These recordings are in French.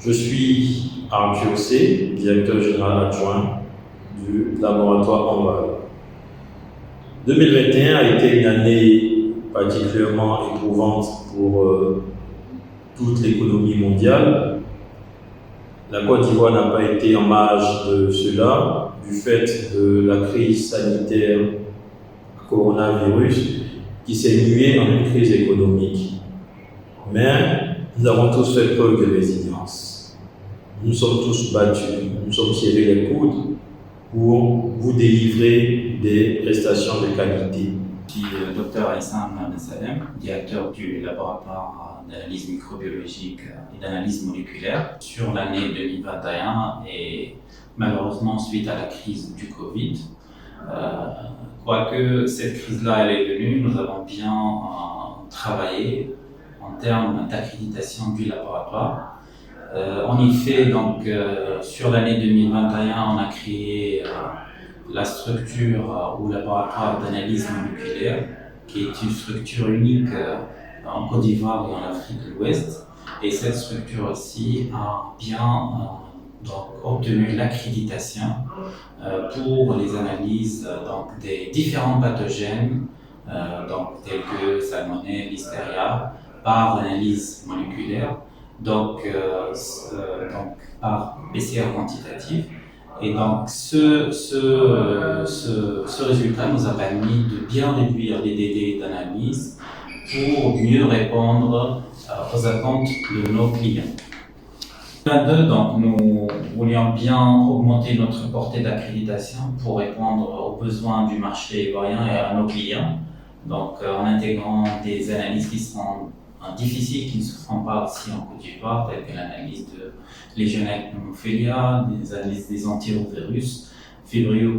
Je suis Arthur C, directeur général adjoint du laboratoire Enval. 2021 a été une année particulièrement éprouvante pour toute l'économie mondiale. La Côte d'Ivoire n'a pas été en marge de cela du fait de la crise sanitaire coronavirus qui s'est muée en une crise économique. Mais nous avons tous fait preuve de résilience. Nous sommes tous battus, nous sommes tirés les coudes pour vous délivrer des prestations de qualité. Je suis le Dr Aïssam Salem, directeur du laboratoire d'analyse microbiologique et d'analyse moléculaire sur l'année 2021 et malheureusement suite à la crise du Covid. Quoique cette crise-là elle est venue, nous avons bien travaillé en termes d'accréditation du laboratoire. En effet, donc, sur l'année 2021, on a créé la structure ou laboratoire d'analyse moléculaire, qui est une structure unique en Côte d'Ivoire et en Afrique de l'Ouest. Et cette structure aussi a bien donc, obtenu l'accréditation pour les analyses donc, des différents pathogènes, donc, tels que salmonelle, listeria, par analyse moléculaire, donc par PCR quantitatif. Et donc ce résultat nous a permis de bien réduire les délais d'analyse pour mieux répondre aux attentes de nos clients. En 2022, donc, nous voulions bien augmenter notre portée d'accréditation pour répondre aux besoins du marché ivoirien et à nos clients. Donc en intégrant des analyses qui sont difficiles, qui ne se font pas aussi en Côte d'Ivoire, telles que l'analyse de Legionella pneumophila, des analyses des antivirus, Vibrio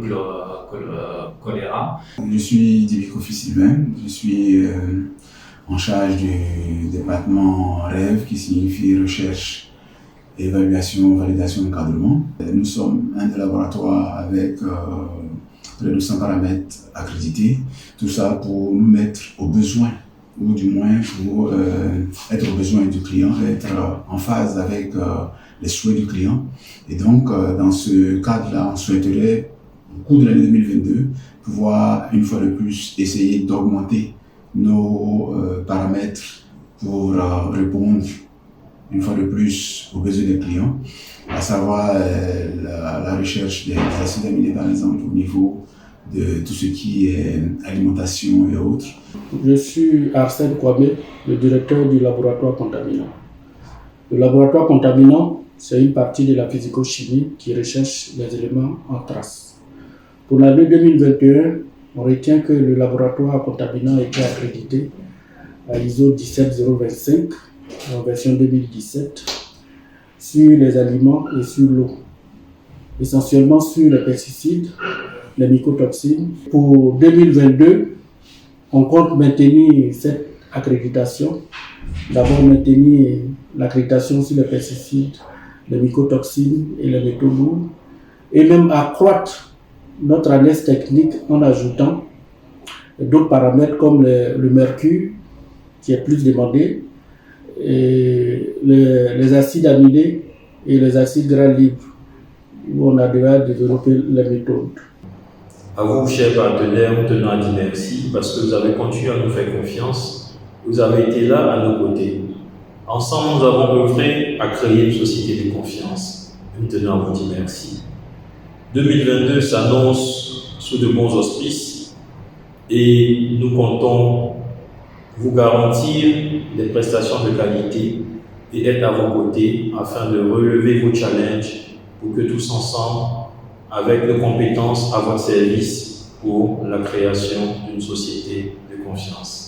choléra. Je suis Dibiko Sylvain, je suis en charge du département REV, qui signifie recherche, évaluation, validation, encadrement. Nous sommes un des laboratoires avec près de 100 paramètres accrédités, tout ça pour nous mettre aux besoins, ou du moins pour être aux besoins du client, être en phase avec les souhaits du client. Et donc, dans ce cadre-là, on souhaiterait, au cours de l'année 2022, pouvoir, une fois de plus, essayer d'augmenter nos paramètres pour répondre, une fois de plus, aux besoins des clients, à savoir la recherche des acides aminés, par exemple, au niveau de tout ce qui est alimentation et autres. Je suis Arsène Kwame, le directeur du laboratoire contaminant. Le laboratoire contaminant, c'est une partie de la physico-chimie qui recherche les éléments en trace. Pour l'année 2021, on retient que le laboratoire contaminant a été accrédité à ISO 17025 en version 2017 sur les aliments et sur l'eau, essentiellement sur les pesticides, les mycotoxines. Pour 2022, on compte maintenir cette accréditation. D'abord maintenir l'accréditation sur les pesticides, les mycotoxines et les métaux lourds, et même accroître notre analyse technique en ajoutant d'autres paramètres comme le mercure, qui est plus demandé, et les acides aminés et les acides gras libres, où on a déjà développé les méthodes. À vous, chers partenaires, nous tenons à dire merci parce que vous avez continué à nous faire confiance. Vous avez été là à nos côtés. Ensemble, nous avons œuvré à créer une société de confiance. Nous tenons à vous dire merci. 2022 s'annonce sous de bons auspices et nous comptons vous garantir des prestations de qualité et être à vos côtés afin de relever vos challenges pour que tous ensemble, avec nos compétences à votre service pour la création d'une société de confiance.